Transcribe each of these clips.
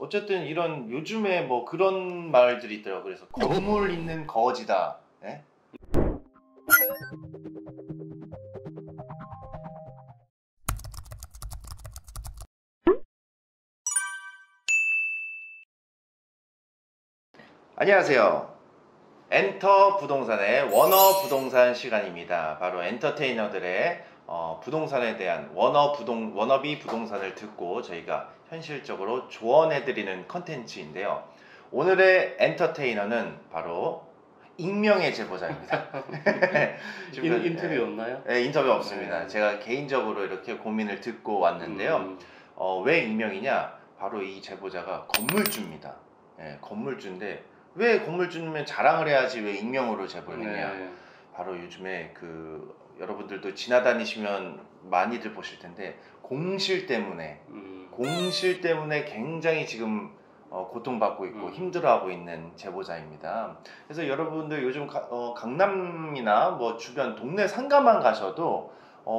어쨌든 이런 요즘에 뭐 그런 말들이 있더라고요. 그래서 건물 있는 거지다. 예? 안녕하세요. 엔터 부동산의 워너 부동산 시간입니다. 바로 엔터테이너들의 부동산에 대한 워너비 부동산을 듣고 저희가 현실적으로 조언해드리는 컨텐츠인데요. 오늘의 엔터테이너는 바로 익명의 제보자입니다. 인터뷰 없나요? 네, 인터뷰 없습니다. 네. 제가 개인적으로 이렇게 고민을 듣고 왔는데요. 왜 익명이냐? 바로 이 제보자가 건물주입니다. 네, 건물주인데 왜 건물주면 자랑을 해야지 왜 익명으로 제보를 했냐? 네. 바로 요즘에 여러분들도 지나다니시면 많이들 보실 텐데 공실 때문에 굉장히 지금 고통받고 있고 힘들어하고 있는 제보자입니다. 그래서 여러분들 요즘 강남이나 뭐 주변 동네 상가만 가셔도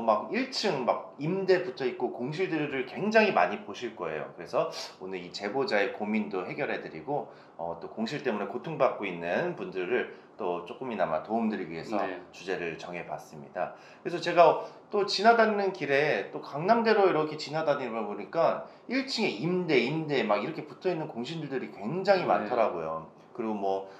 막 1층 막 임대 붙어 있고 공실들을 굉장히 많이 보실 거예요. 그래서 오늘 이 제보자의 고민도 해결해 드리고 또 공실 때문에 고통받고 있는 분들을 또 조금이나마 도움드리기 위해서 주제를 정해 봤습니다. 그래서 제가 또 지나다니는 길에 또 강남대로 이렇게 지나다니다 보니까 1층에 임대 막 이렇게 붙어 있는 공실들이 굉장히 많더라고요. 그리고 뭐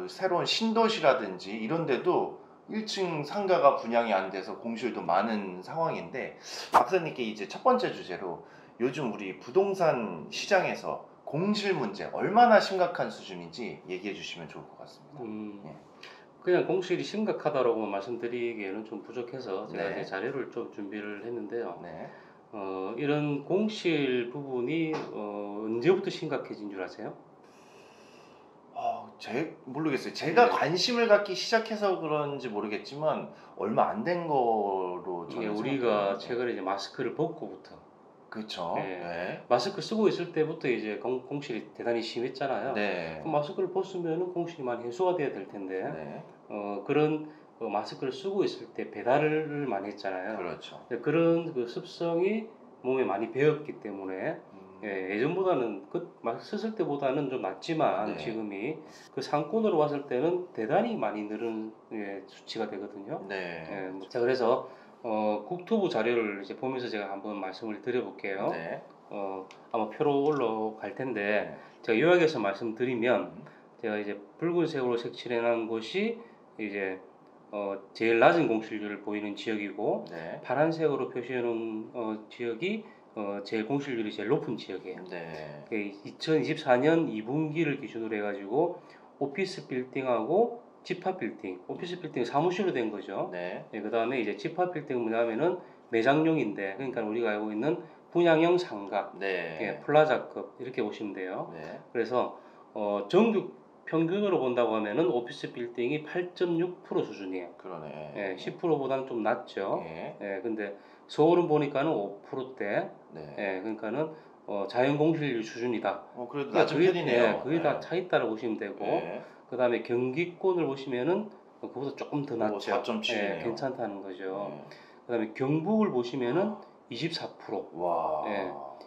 새로운 신도시라든지 이런 데도 1층 상가가 분양이 안 돼서 공실도 많은 상황인데, 박사님께 이제 첫 번째 주제로 요즘 우리 부동산 시장에서 공실 문제 얼마나 심각한 수준인지 얘기해 주시면 좋을 것 같습니다. 예. 그냥 공실이 심각하다고 말씀드리기에는 좀 부족해서 제가 네. 이제 자료를 좀 준비를 했는데요. 네. 이런 공실 부분이 언제부터 심각해진 줄 아세요? 모르겠어요. 제가 네. 관심을 갖기 시작해서 그런지 모르겠지만 얼마 안 된 거로 예, 저는 우리가 생각해요. 최근에 이제 마스크를 벗고부터 그렇죠. 네. 네. 마스크 쓰고 있을 때부터 이제 공실이 대단히 심했잖아요. 네. 그럼 마스크를 벗으면 공실이 많이 해소가 돼야 될 텐데 네. 그런 마스크를 쓰고 있을 때 배달을 많이 했잖아요. 그렇죠. 그런 그 습성이 몸에 많이 배었기 때문에 예전보다는 마스크 썼을 때보다는 좀 낫지만 지금이 그 상권으로 왔을 때는 대단히 많이 늘은 수치가 되거든요. 자, 그래서 국토부 자료를 이제 보면서 제가 한번 말씀을 드려볼게요. 아마 표로 올라갈 텐데 제가 요약해서 말씀드리면 제가 이제 붉은색으로 색칠해놓은 곳이 이제 제일 낮은 공실률을 보이는 지역이고 파란색으로 표시해놓은 지역이 제일 공실률이 제일 높은 지역이에요. 2024년 2분기를 기준으로 해가지고 오피스 빌딩하고 집합 빌딩, 오피스 빌딩 사무실로 된 거죠. 그 다음에 이제 집합 빌딩은 뭐냐면은 매장용인데, 그러니까 우리가 알고 있는 분양형 상가, 플라자급 이렇게 보시면 돼요. 그래서 전국 평균으로 본다고 하면은 오피스 빌딩이 8.6% 수준이에요. 그러네. 10%보다는 좀 낮죠. 근데 서울은 보니까는 5%대. 그러니까는 자연 공실률 수준이다. 그래도 낮은 편이네요. 그게 다 차 있다고 보시면 되고, 그 다음에 경기권을 보시면은 그보다 조금 더 낮죠. 4.7이네요. 괜찮다는 거죠. 그 다음에 경북을 보시면은 24%. 와.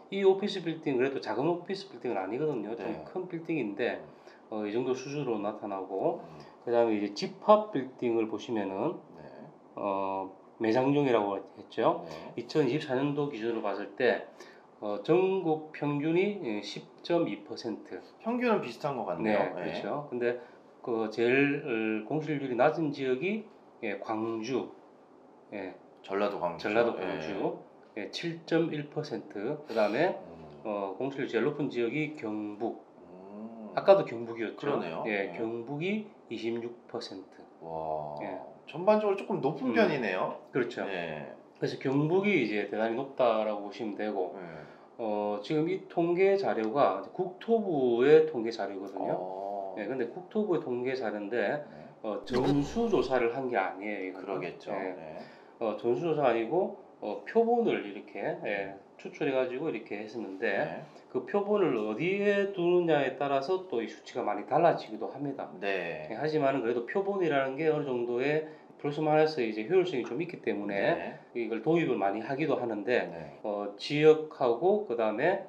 이 오피스 빌딩 그래도 작은 오피스 빌딩은 아니거든요. 좀 큰 빌딩인데 이 정도 수준으로 나타나고, 그 다음에 이제 집합 빌딩을 보시면은 매장용이라고 했죠. 2024년도 기준으로 봤을 때 전국 평균이 10.2%. 평균은 비슷한 것 같네요. 그렇죠. 근데 그 제일 공실률이 낮은 지역이 광주, 전라도 광주, 7.1%. 그 다음에 공실률 제일 높은 지역이 경북. 아까도 경북이었죠. 그러네요. 경북이 26%. 와. 전반적으로 조금 높은 편이네요. 그렇죠. 그래서 경북이 이제 대단히 높다라고 보시면 되고, 지금 이 통계 자료가 국토부의 통계 자료거든요. 근데 국토부의 통계 자료인데 전수조사를 한 게 아니에요. 이거는. 그러겠죠. 전수조사 아니고 표본을 이렇게 추출해가지고 이렇게 했었는데 그 표본을 어디에 두느냐에 따라서 또 이 수치가 많이 달라지기도 합니다. 하지만 그래도 표본이라는 게 어느 정도의 플러스 마이너스 이제 효율성이 좀 있기 때문에 이걸 도입을 많이 하기도 하는데 지역하고 그 다음에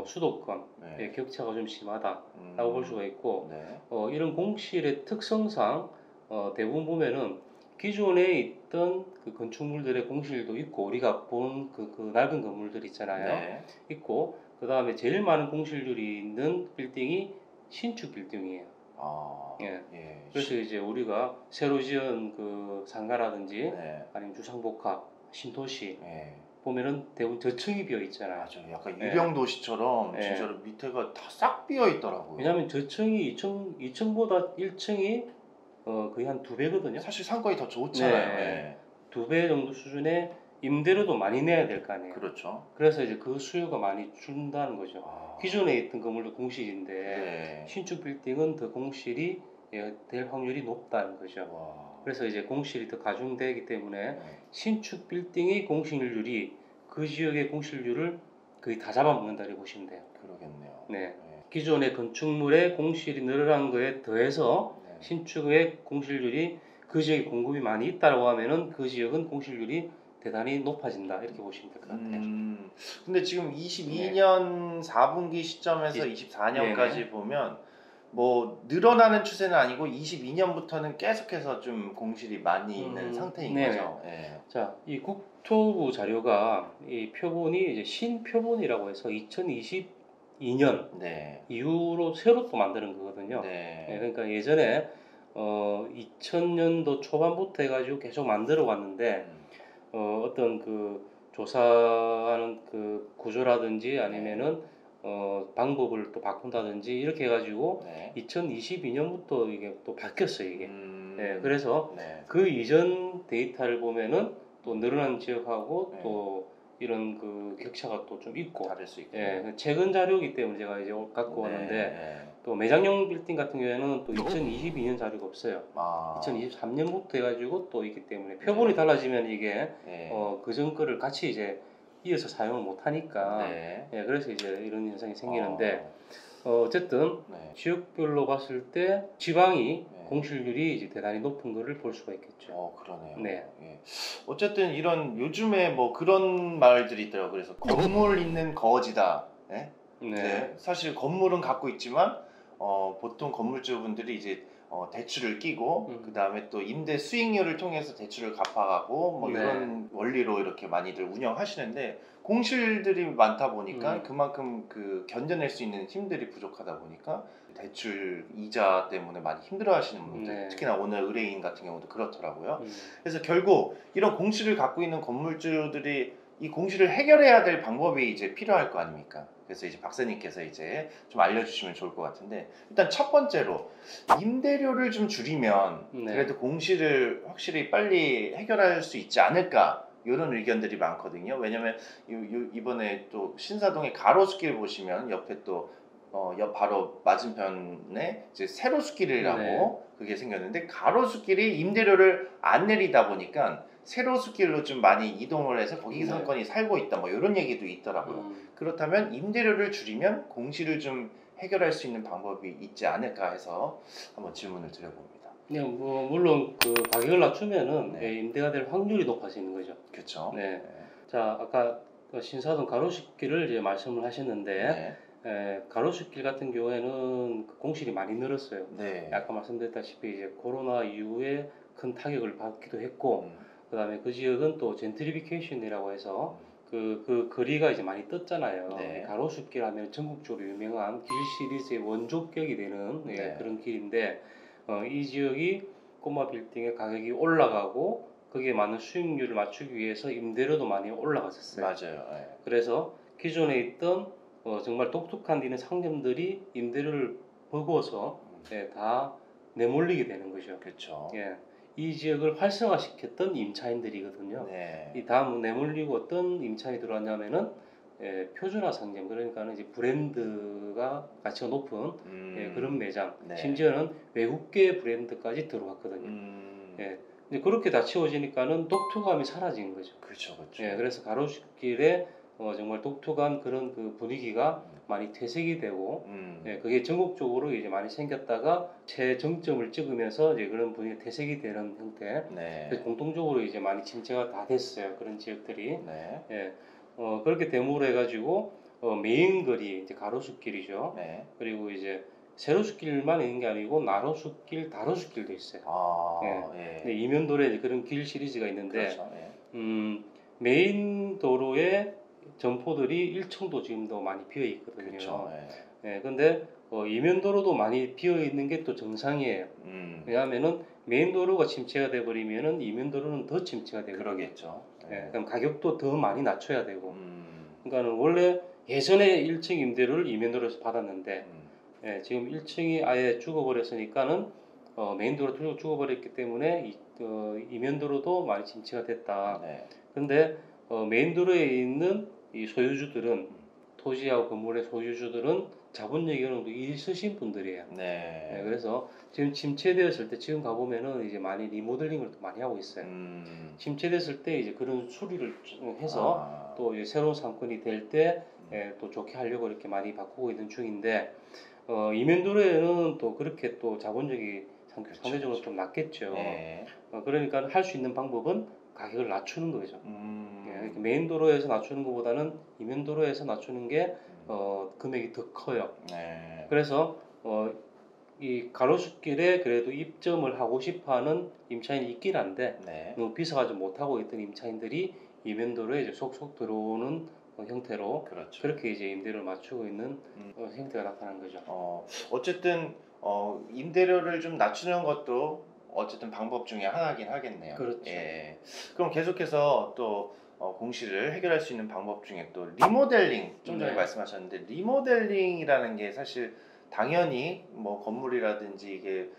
수도권의 네. 격차가 좀 심하다라고 볼 수가 있고 네. 이런 공실의 특성상 대부분 보면은 기존에 있던 그 건축물들의 공실도 있고 우리가 본 그 낡은 건물들 있잖아요. 네. 있고 그 다음에 제일 많은 공실률이 있는 빌딩이 신축 빌딩이에요. 아, 예. 예. 그래서 이제 우리가 새로 지은 그 상가라든지 네. 아니면 주상복합, 신도시 예. 보면은 대부분 저층이 비어 있잖아요. 맞아요. 약간 예. 유령 도시처럼 예. 진짜로 밑에가 다 싹 비어 있더라고요. 왜냐하면 저층이 2층보다 1층이 거의 한 2배거든요. 사실 상권이 더 좋잖아요. 네. 2배 정도 수준의 임대료도 많이 내야 될 거 아니에요. 그렇죠. 그래서 이제 그 수요가 많이 준다는 거죠. 아, 기존에 있던 건물도 공실인데 네. 신축 빌딩은 더 공실이 될 확률이 높다는 거죠. 와. 그래서 이제 공실이 더 가중되기 때문에 네. 신축 빌딩의 공실률이 그 지역의 공실률을 거의 다 잡아먹는다고 보시면 돼요. 그러겠네요. 네. 네. 기존의 건축물의 공실이 늘어난 거에 더해서 네. 신축의 공실률이 그 지역에 공급이 많이 있다고 하면은 그 지역은 공실률이 대단히 높아진다 이렇게 보시면 될 것 같아요. 근데 지금 22년 4분기 시점에서 24년까지 네네. 보면 뭐 늘어나는 추세는 아니고 22년부터는 계속해서 좀 공실이 많이 있는 상태인 네네. 거죠. 예. 자, 이 국토부 자료가 이 표본이 이제 신표본이라고 해서 2022년 네. 이후로 새로 또 만드는 거거든요. 네. 그러니까 예전에 2000년도 초반부터 해가지고 계속 만들어 왔는데 어떤 그 조사하는 그 구조라든지 아니면은 방법을 또 바꾼다든지 이렇게 해가지고 네. 2022년부터 이게 또 바뀌었어요 이게. 네, 그래서 네. 그 이전 데이터를 보면은 또 늘어난 지역하고 네. 또 이런 그 격차가 또 좀 있고. 다를 수 있고. 예, 최근 자료이기 때문에 제가 이제 갖고 왔는데 네. 또 매장용 빌딩 같은 경우에는 또 2022년 자료가 없어요. 아. 2023년부터 해가지고 또 있기 때문에 표본이 달라지면 이게 네. 그전 거를 같이 이제 이어서 사용을 못 하니까 네. 예, 그래서 이제 이런 현상이 생기는데 아. 어쨌든 네. 지역별로 봤을 때 지방이 네. 공실률이 이제 대단히 높은 거를 볼 수가 있겠죠. 그러네요. 네. 예. 어쨌든 이런 요즘에 뭐 그런 말들이 있더라고요. 그래서 건물 있는 거지다. 예? 네. 네. 사실 건물은 갖고 있지만 보통 건물주분들이 이제 대출을 끼고 그 다음에 또 임대 수익률을 통해서 대출을 갚아가고 뭐 네. 이런 원리로 이렇게 많이들 운영하시는데 공실들이 많다 보니까 그만큼 그 견뎌낼 수 있는 힘들이 부족하다 보니까 대출 이자 때문에 많이 힘들어하시는 분들 네. 특히나 오늘 의뢰인 같은 경우도 그렇더라고요. 그래서 결국 이런 공실을 갖고 있는 건물주들이 이 공실을 해결해야 될 방법이 이제 필요할 거 아닙니까? 그래서 이제 박사님께서 이제 좀 알려주시면 좋을 것 같은데 일단 첫 번째로 임대료를 좀 줄이면 네. 그래도 공실을 확실히 빨리 해결할 수 있지 않을까 이런 의견들이 많거든요. 왜냐면 이번에 또 신사동의 가로수길 보시면 옆에 또 옆 바로 맞은편에 이제 세로수길이라고 네. 그게 생겼는데 가로수길이 임대료를 안 내리다 보니까 세로수길로 좀 많이 이동을 해서 거기 네. 상권이 살고 있다 뭐 이런 얘기도 있더라고요. 그렇다면 임대료를 줄이면 공실을 좀 해결할 수 있는 방법이 있지 않을까 해서 한번 질문을 드려봅니다. 그냥 뭐 물론 그 가격을 낮추면은 네. 임대가 될 확률이 높아지는 거죠. 그렇죠. 네. 자, 아까 그 신사동 가로수길을 이제 말씀을 하셨는데 가로수길 같은 경우에는 그 공실이 많이 늘었어요. 네. 아까 말씀드렸다시피 이제 코로나 이후에 큰 타격을 받기도 했고 그다음에 그 지역은 또 젠트리피케이션이라고 해서 그 거리가 이제 많이 떴잖아요. 네. 가로수길 하면 전국적으로 유명한 길 시리즈의 원조격이 되는 네. 그런 길인데 이 지역이 꼬마 빌딩의 가격이 올라가고 거기에 맞는 수익률을 맞추기 위해서 임대료도 많이 올라갔었어요. 맞아요. 네. 그래서 기존에 있던 정말 독특한 데는 상점들이 임대료를 버거워서 다 내몰리게 되는 거죠. 그렇죠. 예. 이 지역을 활성화시켰던 임차인들이거든요. 네. 이 다음 내몰리고 어떤 임차인이 들어왔냐면은 표준화 상점 그러니까 이제 브랜드가 가치가 높은 그런 매장 네. 심지어는 외국계 브랜드까지 들어왔거든요. 예. 이제 그렇게 다 치워지니까는 독특함이 사라진 거죠. 그렇죠, 그렇죠. 예, 그래서 가로수길에 정말 독특한 그런 그 분위기가 많이 퇴색이 되고, 그게 전국적으로 이제 많이 생겼다가 최정점을 찍으면서 이제 그런 분위기가 퇴색이 되는 형태. 네. 그래서 공통적으로 이제 많이 침체가 다 됐어요. 그런 지역들이. 네. 예, 그렇게 됨으로 해가지고 메인 거리 이제 가로수길이죠. 네. 그리고 이제 세로수길만 있는 게 아니고 나로수길, 다로수길도 있어요. 아, 네. 예. 이면도로에 이제 그런 길 시리즈가 있는데 그렇죠. 예. 메인 도로에 점포들이 1층도 지금도 많이 비어 있거든요. 그렇죠. 예. 네, 근데 이면도로도 많이 비어 있는 게 또 정상이에요. 왜냐하면은 메인 도로가 침체가 돼 버리면은 이면도로는 더 침체가 되거든요. 그러겠죠. 네, 그럼 가격도 더 많이 낮춰야 되고. 음. 그러니까는 원래 예전에 1층 임대료를 이면도로에서 받았는데 지금 1층이 아예 죽어버렸으니까는 메인도로 죽어버렸기 때문에 이면도로도 많이 침체가 됐다. 네. 근데 메인도로에 있는 이 소유주들은 토지하고 건물의 소유주들은 자본력이 어느 정도 있으신 분들이에요. 네. 네, 그래서 지금 침체되었을 때 지금 가보면은 이제 많이 리모델링을 또 많이 하고 있어요. 침체됐을 때 이제 그런 수리를 해서 또 이제 새로운 상권이 될 때 또 좋게 하려고 이렇게 많이 바꾸고 있는 중인데 이면도로에는 또 그렇게 또 자본력이 상대적으로 좀 낮겠죠. 네. 그러니까 할 수 있는 방법은 가격을 낮추는 거죠. 이렇게 메인 도로에서 낮추는 것보다는 이면 도로에서 낮추는 게 금액이 더 커요. 네. 그래서 이 가로수길에 그래도 입점을 하고 싶어하는 임차인이 있긴 한데 네. 너무 비싸가지고 못 하고 있던 임차인들이 이면 도로에 이제 속속 들어오는 형태로 그렇죠. 그렇게 이제 임대료를 맞추고 있는 형태가 나타난 거죠. 어쨌든 임대료를 좀 낮추는 것도 어쨌든 방법 중에 하나긴 하겠네요. 그렇죠. 예. 그럼 계속해서 또 공시를 해결할 수 있는 방법 중에 또 리모델링 좀 전에 네. 말씀하셨는데 리모델링이라는 게 사실 당연히 뭐 건물이라든지 이게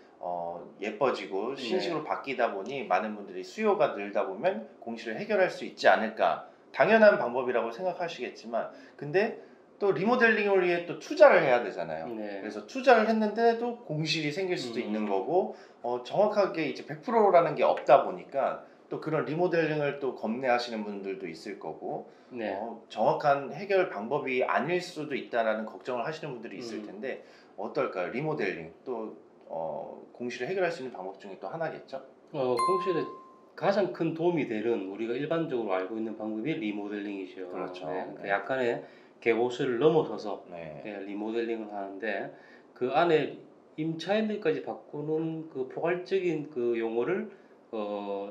예뻐지고 신식으로 바뀌다 보니 많은 분들이 수요가 늘다 보면 공시를 해결할 수 있지 않을까 당연한 방법이라고 생각하시겠지만 근데 또 리모델링을 위해 또 투자를 해야 되잖아요. 네. 그래서 투자를 했는데도 공실이 생길 수도 있는 거고 정확하게 이제 100%라는 게 없다 보니까 또 그런 리모델링을 또 겁내하시는 분들도 있을 거고 네. 정확한 해결 방법이 아닐 수도 있다라는 걱정을 하시는 분들이 있을 텐데 어떨까요? 리모델링 또 공실을 해결할 수 있는 방법 중에 또 하나겠죠? 공실에 가장 큰 도움이 되는 우리가 일반적으로 알고 있는 방법이 리모델링이죠. 그렇죠. 그러니까 네. 약간의 개보수를 넘어서서 네. 리모델링을 하는데 그 안에 임차인들까지 바꾸는 그 포괄적인 그 용어를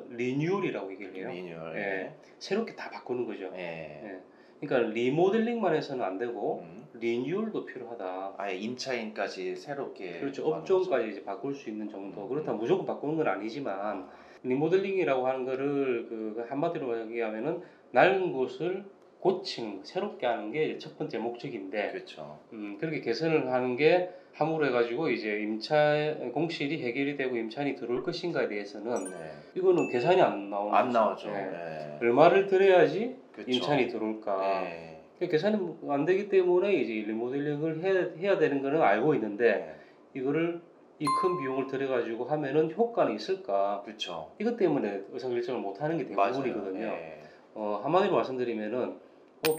리뉴얼이라고 얘기를 해요. 리뉴얼. 예. 새롭게 다 바꾸는 거죠. 예. 예. 그러니까 리모델링만 해서는 안 되고 리뉴얼도 필요하다. 아예 임차인까지 새롭게 그렇죠. 업종까지 이제 바꿀 수 있는 정도. 그렇다면 무조건 바꾸는 건 아니지만 리모델링이라고 하는 거를 그 한마디로 얘기하면은 낡은 곳을 고치는, 새롭게 하는 게 첫 번째 목적인데, 그렇죠. 그렇게 개선을 하는 게 함으로 해가지고 이제 공실이 해결이 되고 임차인이 들어올 것인가에 대해서는 네. 이거는 계산이 안 나오는 안 거죠. 나오죠. 예. 네. 얼마를 들여야지 그쵸. 임차인이 들어올까. 네. 계산이 안 되기 때문에 이제 리모델링을 해야 되는 거는 알고 있는데 네. 이거를 이 큰 비용을 들여가지고 하면은 효과는 있을까? 그렇죠. 이것 때문에 의사결정을 못 하는 게 대부분이거든요. 네. 한마디로 말씀드리면은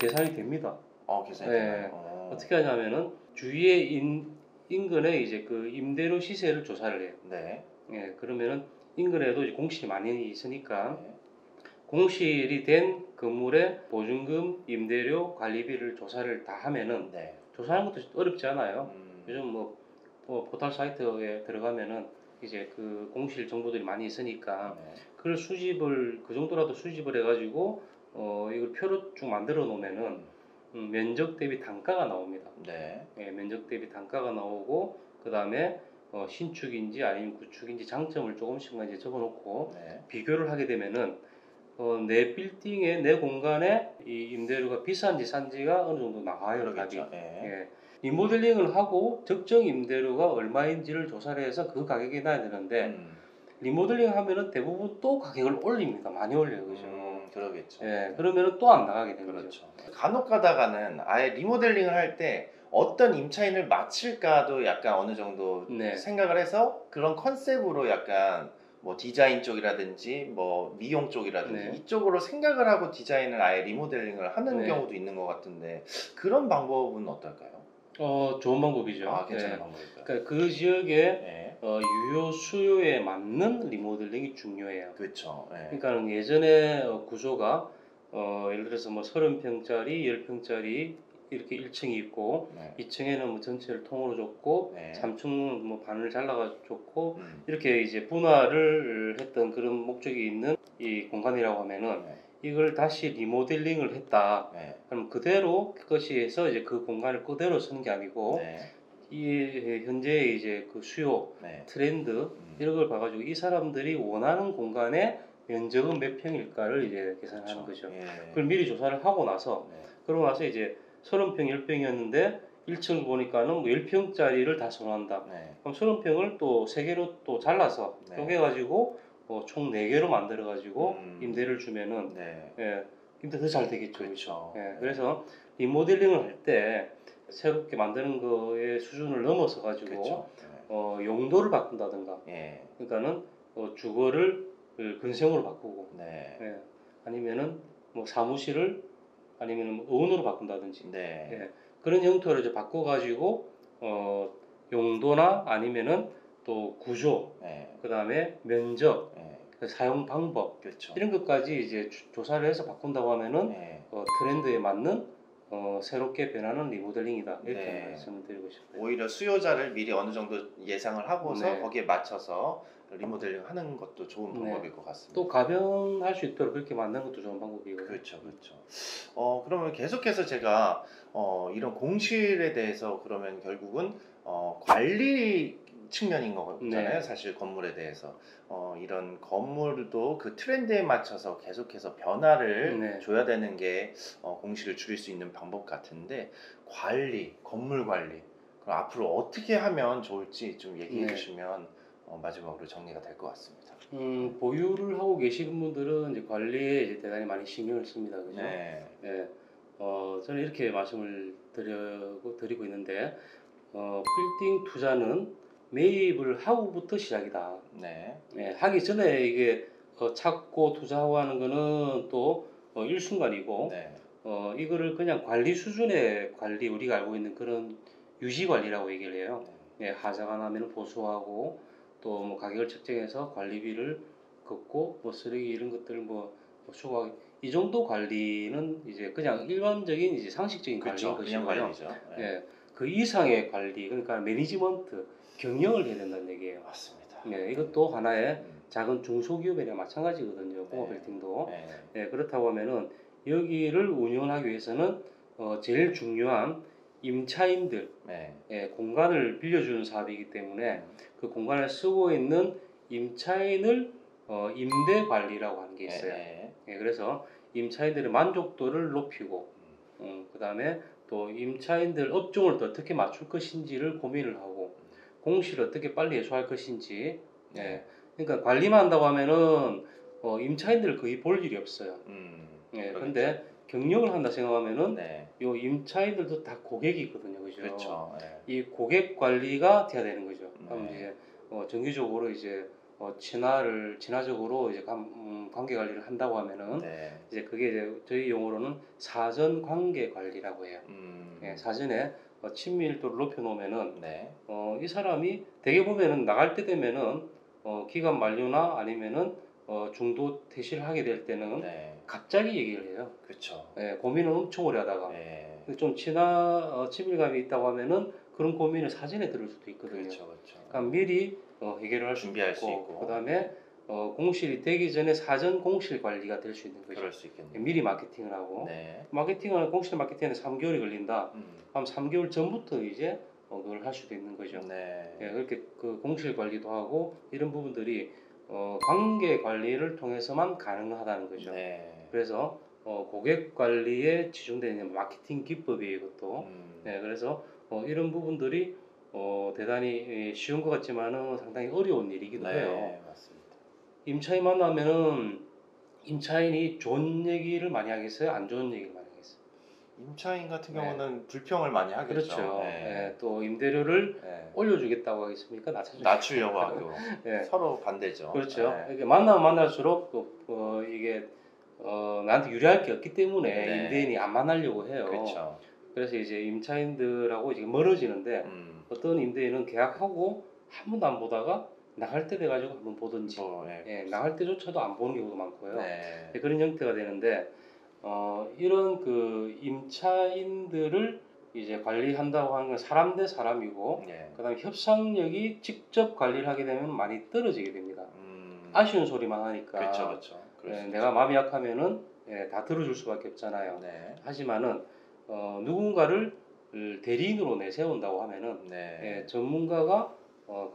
계산이 됩니다. 계산이 네. 되나요? 어떻게 하냐면은 주위에 인근에 이제 그 임대료 시세를 조사를 해요. 네. 예, 그러면은 인근에도 이제 공실이 많이 있으니까 네. 공실이 된 건물의 보증금, 임대료, 관리비를 조사를 다 하면은 네. 조사하는 것도 어렵지 않아요. 요즘 음. 포털 사이트에 들어가면은 이제 그 공실 정보들이 많이 있으니까 네. 그걸 그 정도라도 수집을 해가지고 이걸 표로 쭉 만들어 놓으면은 면적 대비 단가가 나옵니다. 네. 예, 면적 대비 단가가 나오고 그 다음에 신축인지 아니면 구축인지 장점을 조금씩만 이제 적어놓고 네. 비교를 하게 되면은 내 빌딩에 내 공간에 이 임대료가 비싼지 싼지가 어느 정도 나와요. 답이. 그러겠죠. 네. 예. 리모델링을 하고 적정 임대료가 얼마인지를 조사를 해서 그 가격이 나야 되는데 리모델링 하면은 대부분 또 가격을 올립니다. 많이 올려요. 그죠? 그러겠죠. 예. 그러면은 또 안 나가게 되는 그렇죠. 거죠. 간혹 가다가는 아예 리모델링을 할 때 어떤 임차인을 맞출까도 약간 어느 정도 네. 생각을 해서 그런 컨셉으로 약간 뭐 디자인 쪽이라든지 뭐 미용 쪽이라든지 네. 이쪽으로 생각을 하고 디자인을 아예 리모델링을 하는 네. 경우도 있는 것 같은데 그런 방법은 어떨까요? 좋은 방법이죠. 괜찮은 예. 방법일까요? 그러니까 그 지역에 네. 유효 수요에 맞는 리모델링이 중요해요. 그렇죠. 네. 그러니까 예전에 구조가 예를 들어서 뭐 30평짜리, 10평짜리 이렇게 1층이 있고 네. 2층에는 뭐 전체를 통으로 줬고 네. 3층은 뭐 반을 잘라가 줬고 음. 이렇게 이제 분할을 했던 그런 목적이 있는 이 공간이라고 하면은 네. 이걸 다시 리모델링을 했다. 네. 그럼 그대로 그것이 해서 이제 그 공간을 그대로 쓰는 게 아니고 네. 이 현재 이제 그 수요 네. 트렌드 이런 걸 봐가지고 이 사람들이 원하는 공간의 면적은 몇 평일까를 이제 계산하는 그렇죠. 거죠. 예. 그걸 미리 조사를 하고 나서 네. 그러고 나서 이제 30평, 10평이었는데 1층을 보니까는 뭐 10평짜리를 다 선호한다. 네. 그럼 30평을 또 3개로 또 잘라서 네. 쪼개가지고 총 4개로 만들어가지고 음. 임대를 주면은 네. 예, 임대 더 잘 되겠죠. 그렇죠. 예, 네. 그래서 리모델링을 할 때 새롭게 만드는 거의 수준을 넘어서 가지고 그렇죠. 네. 용도를 바꾼다든가 예. 그러니까는 주거를 근생으로 바꾸고 네. 예, 아니면은 뭐 사무실을 아니면 뭐 의원으로 바꾼다든지 네. 예, 그런 형태로 이제 바꿔가지고 용도나 아니면은 또 구조 네. 그다음에 면적 네. 그 사용 방법 그렇죠. 이런 것까지 이제 조사를 해서 바꾼다고 하면은 네. 트렌드에 맞는 새롭게 변하는 리모델링이다 이렇게 네. 말씀을 드리고 싶어요. 오히려 수요자를 미리 어느 정도 예상을 하고서 네. 거기에 맞춰서 리모델링 하는 것도 좋은 네. 방법일 것 같습니다. 또 가변할 수 있도록 그렇게 만드는 것도 좋은 방법이고요. 그렇죠, 그렇죠. 그러면 계속해서 제가 이런 공실에 대해서 그러면 결국은 관리 측면인 거잖아요. 네. 사실 건물에 대해서 이런 건물도 그 트렌드에 맞춰서 계속해서 변화를 네. 줘야 되는 게 공실을 줄일 수 있는 방법 같은데 관리, 건물 관리 그럼 앞으로 어떻게 하면 좋을지 좀 얘기해 네. 주시면 마지막으로 정리가 될 것 같습니다. 보유를 하고 계시는 분들은 이제 관리에 이제 대단히 많이 신경을 씁니다. 그죠? 네. 예. 저는 이렇게 말씀을 드리고 있는데, 빌딩 투자는 매입을 하고부터 시작이다. 네. 예, 하기 전에 이게 찾고 투자하고 하는 거는 또 일순간이고, 네. 이거를 그냥 관리 수준의 관리, 우리가 알고 있는 그런 유지 관리라고 얘기를 해요. 예, 하자가 나면 보수하고, 또 뭐 가격을 책정해서 관리비를 걷고, 뭐 쓰레기 이런 것들 수거하기 이 정도 관리는 이제 그냥 일반적인 이제 상식적인 그렇죠. 관리인 그냥 것이고요. 관리죠. 네. 예, 그 이상의 관리, 그러니까 매니지먼트, 경영을 해야 된다는 얘기예요. 맞습니다. 예, 이것도 하나의 음. 작은 중소기업이랑 마찬가지거든요. 네. 공업빌딩도. 네. 예, 그렇다고 하면은 여기를 운영하기 위해서는 제일 중요한 임차인들, 네. 예, 공간을 빌려주는 사업이기 때문에 음. 그 공간을 쓰고 있는 임차인을 임대 관리라고 하는 게 있어요. 네. 예, 그래서 임차인들의 만족도를 높이고, 그 다음에 또 임차인들 업종을 또 어떻게 맞출 것인지를 고민을 하고, 공실을 어떻게 빨리 해소할 것인지, 예, 그러니까 관리만 한다고 하면은 임차인들을 거의 볼 일이 없어요. 예, 그러겠죠. 근데 경영을 한다 생각하면은 네. 요 임차인들도 다 고객이 있거든요, 그죠? 그렇죠. 네. 이 고객 관리가 돼야 되는 거죠. 그럼 네. 이제 정기적으로 이제 진화적으로 이제 관계 관리를 한다고 하면은 네. 이제 그게 이제 저희 용어로는 사전 관계 관리라고 해요. 예, 사전에 친밀도를 높여 놓으면은 네. 이 사람이 대개 보면은 나갈 때 되면은 기간 만료나 아니면은 중도 퇴실을 하게 될 때는 네. 갑자기 얘기를 해요. 그렇죠. 예, 고민을 엄청 오래 하다가 네. 좀 친밀감이 있다고 하면은 그런 고민을 사전에 들을 수도 있거든요. 그렇죠. 그렇죠. 그러니까 미리 해결을 할 수 준비할 수 있고. 그다음에 공실이 되기 전에 사전 공실 관리가 될 수 있는 거죠. 그럴 수 있겠네요. 미리 마케팅을 하고 네. 공실 마케팅에 3개월이 걸린다. 음. 그럼 3개월 전부터 이제 그걸 할 수도 있는 거죠. 네. 예, 그렇게 그 공실 관리도 하고 이런 부분들이 관계 관리를 통해서만 가능하다는 거죠. 네. 그래서 고객 관리에 집중되는 마케팅 기법이에요, 이것도. 네, 그래서 이런 부분들이 대단히 쉬운 것 같지만은 상당히 어려운 일이기도 네. 해요. 맞습니다. 임차인 만나면은 임차인이 좋은 얘기를 많이 하겠어요? 안 좋은 얘기를 많이 하겠어요? 임차인 같은 네. 경우는 불평을 많이 하겠죠. 그렇죠. 네. 예, 또 임대료를 네. 올려주겠다고 하겠습니까? 낮춰주겠다고. 낮추려고 하고 예. 서로 반대죠. 그렇죠. 네. 이렇게 만나면 만날수록 또 이게 나한테 유리할 게 없기 때문에 네. 임대인이 안 만나려고 해요. 그렇죠. 그래서 이제 임차인들하고 이제 멀어지는데 어떤 임대인은 계약하고 한 번도 안 보다가 나갈 때 돼가지고 한번 보든지 네. 예, 나갈 때조차도 안 보는 경우도 많고요. 네. 그런 형태가 되는데 이런 그 임차인들을 이제 관리한다고 하는 건 사람 대 사람이고, 예. 그다음에 협상력이 직접 관리를 하게 되면 많이 떨어지게 됩니다. 음. 아쉬운 소리만 하니까. 그렇죠, 그렇죠. 내가 마음이 약하면은 다 들어줄 수밖에 없잖아요. 네. 하지만은 누군가를 대리인으로 내세운다고 하면은 네. 전문가가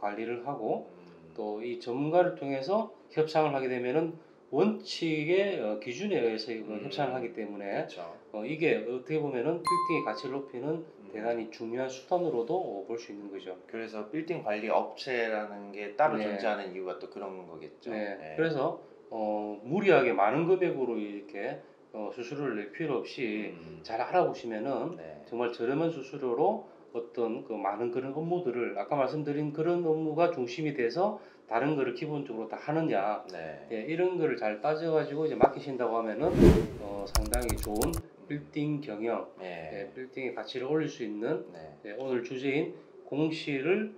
관리를 하고 또 이 전문가를 통해서 협상을 하게 되면은 원칙의 기준에 의해서 협상을 하기 때문에 그렇죠. 이게 어떻게 보면은 빌딩의 가치를 높이는 대단히 중요한 수단으로도 볼 수 있는 거죠. 그래서 빌딩 관리 업체라는 게 따로 네. 존재하는 이유가 또 그런 거겠죠. 네. 네. 그래서 무리하게 많은 금액으로 이렇게 수수료를 낼 필요 없이 잘 알아보시면은 네. 정말 저렴한 수수료로 어떤 그 많은 그런 업무들을 아까 말씀드린 그런 업무가 중심이 돼서 다른 거를 기본적으로 다 하느냐, 네. 이런 거를 잘 따져가지고 이제 맡기신다고 하면은 상당히 좋은 빌딩 경영, 네. 빌딩의 가치를 올릴 수 있는 네. 오늘 주제인 공시를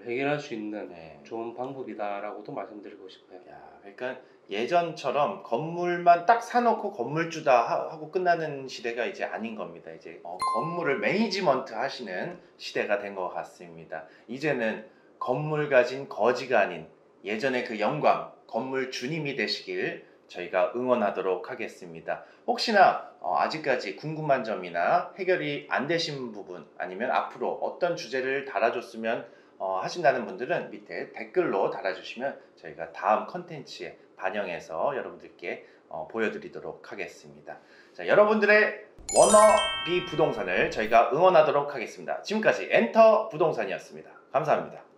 해결할 수 있는 네. 좋은 방법이다라고도 말씀드리고 싶어요. 야, 그러니까 예전처럼 건물만 딱 사놓고 건물주다 하고 끝나는 시대가 이제 아닌 겁니다. 이제 건물을 매니지먼트 하시는 시대가 된 것 같습니다. 이제는 건물 가진 거지가 아닌 예전의 그 영광, 건물 주님이 되시길 저희가 응원하도록 하겠습니다. 혹시나 아직까지 궁금한 점이나 해결이 안 되신 부분 아니면 앞으로 어떤 주제를 달아줬으면 하신다는 분들은 밑에 댓글로 달아주시면 저희가 다음 컨텐츠에 반영해서 여러분들께 보여드리도록 하겠습니다. 자, 여러분들의 워너비 부동산을 저희가 응원하도록 하겠습니다. 지금까지 엔터 부동산이었습니다. 감사합니다.